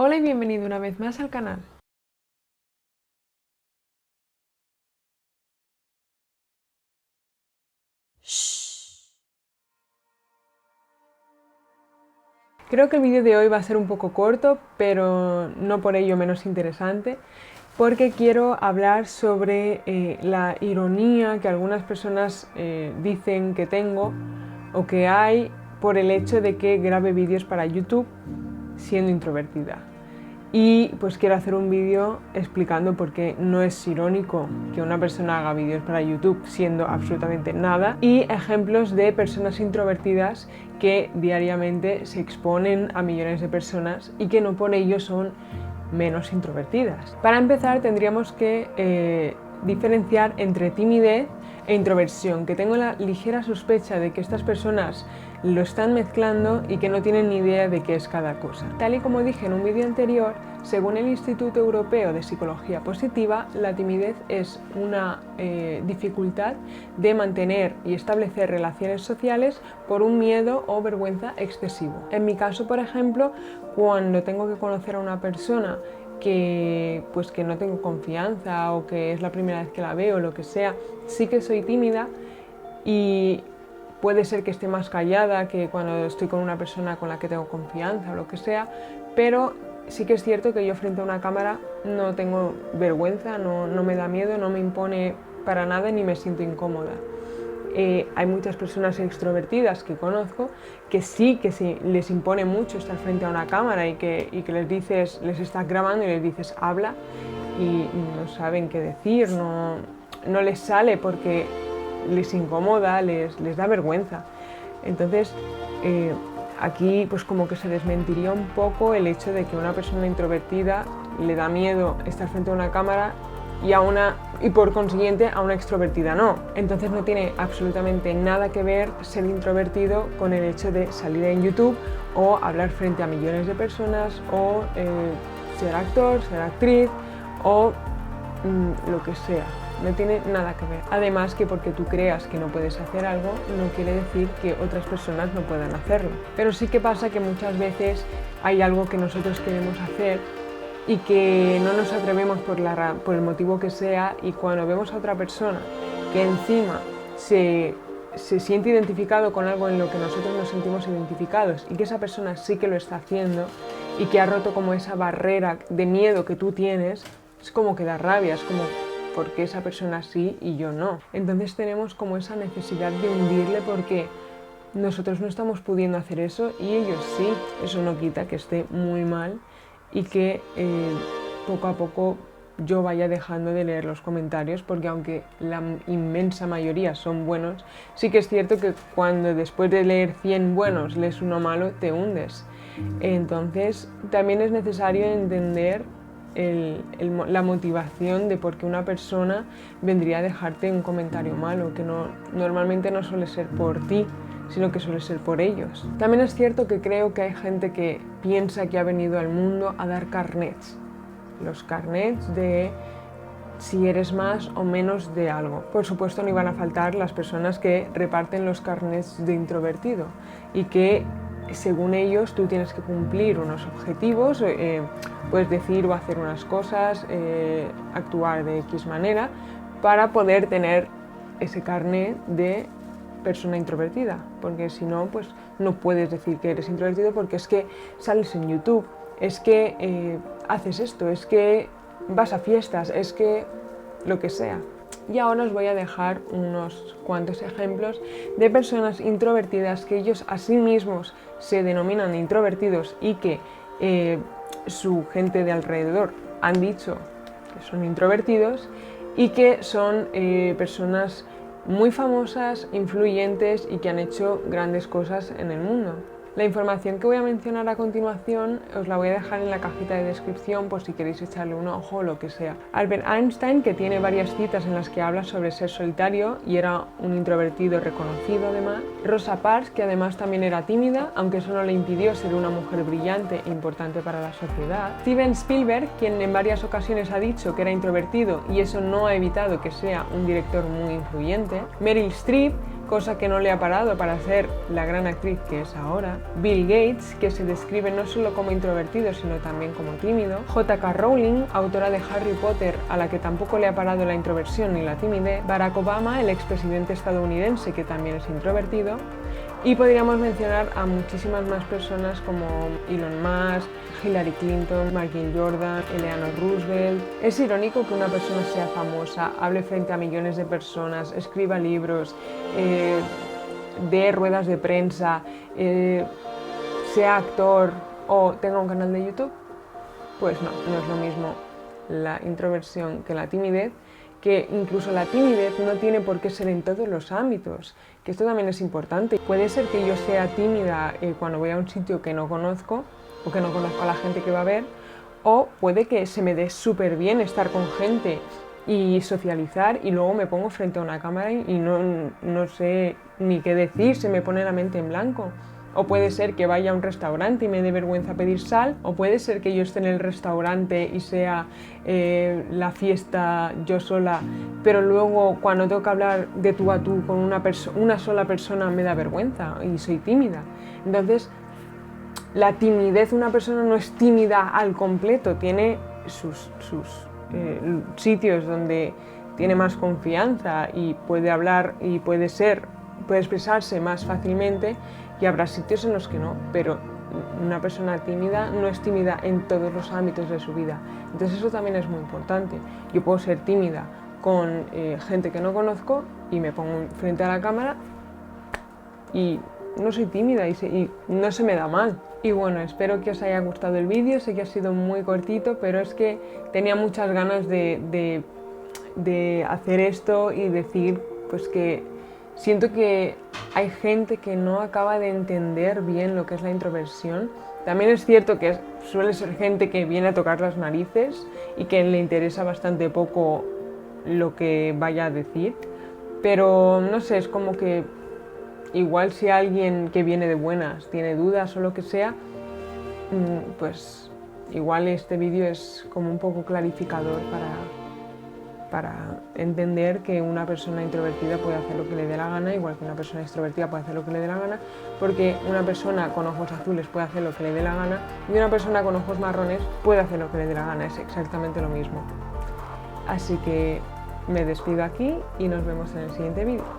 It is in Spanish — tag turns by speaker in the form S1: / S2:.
S1: Hola y bienvenido una vez más al canal. Creo que el vídeo de hoy va a ser un poco corto, pero no por ello menos interesante, porque quiero hablar sobre la ironía que algunas personas dicen que tengo o que hay por el hecho de que grabe vídeos para YouTube siendo introvertida. Y pues quiero hacer un vídeo explicando por qué no es irónico que una persona haga vídeos para YouTube siendo absolutamente nada, y ejemplos de personas introvertidas que diariamente se exponen a millones de personas y que no por ello son menos introvertidas. Para empezar tendríamos que diferenciar entre timidez e introversión, que tengo la ligera sospecha de que estas personas lo están mezclando y que no tienen ni idea de qué es cada cosa. Tal y como dije en un vídeo anterior, según el Instituto Europeo de Psicología Positiva, la timidez es una dificultad de mantener y establecer relaciones sociales por un miedo o vergüenza excesivo. En mi caso, por ejemplo, cuando tengo que conocer a una persona que no tengo confianza o que es la primera vez que la veo o lo que sea, sí que soy tímida y puede ser que esté más callada que cuando estoy con una persona con la que tengo confianza o lo que sea, pero sí que es cierto que yo frente a una cámara no tengo vergüenza, no me da miedo, no me impone para nada ni me siento incómoda. Hay muchas personas extrovertidas que conozco que sí les impone mucho estar frente a una cámara y que les estás grabando y les dices habla y no saben qué decir, no les sale porque les incomoda, les da vergüenza. Entonces aquí pues como que se desmentiría un poco el hecho de que una persona introvertida le da miedo estar frente a una cámara y por consiguiente a una extrovertida no. Entonces no tiene absolutamente nada que ver ser introvertido con el hecho de salir en YouTube o hablar frente a millones de personas o ser actor, ser actriz o lo que sea. No tiene nada que ver. Además que porque tú creas que no puedes hacer algo no quiere decir que otras personas no puedan hacerlo. Pero sí que pasa que muchas veces hay algo que nosotros queremos hacer y que no nos atrevemos por el motivo que sea, y cuando vemos a otra persona que encima se siente identificado con algo en lo que nosotros nos sentimos identificados y que esa persona sí que lo está haciendo y que ha roto como esa barrera de miedo que tú tienes, es como que da rabia, es como ¿por qué esa persona sí y yo no? Entonces tenemos como esa necesidad de hundirle porque nosotros no estamos pudiendo hacer eso y ellos sí. Eso no quita que esté muy mal y que poco a poco yo vaya dejando de leer los comentarios, porque aunque la inmensa mayoría son buenos, sí que es cierto que cuando después de leer 100 buenos lees uno malo, te hundes. Entonces también es necesario entender la motivación de por qué una persona vendría a dejarte un comentario malo, que normalmente no suele ser por ti, sino que suele ser por ellos. También es cierto que creo que hay gente que piensa que ha venido al mundo a dar carnets. Los carnets de si eres más o menos de algo. Por supuesto no iban a faltar las personas que reparten los carnets de introvertido y que según ellos tú tienes que cumplir unos objetivos, puedes decir o hacer unas cosas, actuar de X manera para poder tener ese carnet de persona introvertida, porque si no, pues no puedes decir que eres introvertido porque es que sales en YouTube, es que haces esto, es que vas a fiestas, es que lo que sea. Y ahora os voy a dejar unos cuantos ejemplos de personas introvertidas que ellos a sí mismos se denominan introvertidos y que su gente de alrededor han dicho que son introvertidos y que son personas muy famosas, influyentes y que han hecho grandes cosas en el mundo. La información que voy a mencionar a continuación os la voy a dejar en la cajita de descripción por si queréis echarle un ojo o lo que sea. Albert Einstein, que tiene varias citas en las que habla sobre ser solitario y era un introvertido reconocido además. Rosa Parks, que además también era tímida, aunque eso no le impidió ser una mujer brillante e importante para la sociedad. Steven Spielberg, quien en varias ocasiones ha dicho que era introvertido y eso no ha evitado que sea un director muy influyente. Meryl Streep, cosa que no le ha parado para ser la gran actriz que es ahora. Bill Gates, que se describe no solo como introvertido, sino también como tímido. J.K. Rowling, autora de Harry Potter, a la que tampoco le ha parado la introversión ni la timidez. Barack Obama, el expresidente estadounidense, que también es introvertido. Y podríamos mencionar a muchísimas más personas como Elon Musk, Hillary Clinton, Michael Jordan, Eleanor Roosevelt. Es irónico que una persona sea famosa, hable frente a millones de personas, escriba libros, dé ruedas de prensa, sea actor o tenga un canal de YouTube. Pues no es lo mismo la introversión que la timidez, que incluso la timidez no tiene por qué ser en todos los ámbitos, que esto también es importante. Puede ser que yo sea tímida cuando voy a un sitio que no conozco o que no conozco a la gente que va a ver, o puede que se me dé súper bien estar con gente y socializar y luego me pongo frente a una cámara y no sé ni qué decir, se me pone la mente en blanco. O puede ser que vaya a un restaurante y me dé vergüenza pedir sal, o puede ser que yo esté en el restaurante y sea la fiesta yo sola, pero luego cuando tengo que hablar de tú a tú con una sola persona me da vergüenza y soy tímida. Entonces, la timidez, una persona no es tímida al completo, tiene sus sitios donde tiene más confianza y puede hablar y puede expresarse más fácilmente, y habrá sitios en los que no, pero una persona tímida no es tímida en todos los ámbitos de su vida. Entonces eso también es muy importante. Yo puedo ser tímida con gente que no conozco y me pongo frente a la cámara y no soy tímida y no se me da mal. Y bueno, espero que os haya gustado el vídeo, sé que ha sido muy cortito, pero es que tenía muchas ganas de hacer esto y decir pues que siento que hay gente que no acaba de entender bien lo que es la introversión. También es cierto que suele ser gente que viene a tocar las narices y que le interesa bastante poco lo que vaya a decir, pero no sé, es como que igual si alguien que viene de buenas tiene dudas o lo que sea, pues igual este vídeo es como un poco clarificador para entender que una persona introvertida puede hacer lo que le dé la gana, igual que una persona extrovertida puede hacer lo que le dé la gana, porque una persona con ojos azules puede hacer lo que le dé la gana y una persona con ojos marrones puede hacer lo que le dé la gana, es exactamente lo mismo. Así que me despido aquí y nos vemos en el siguiente vídeo.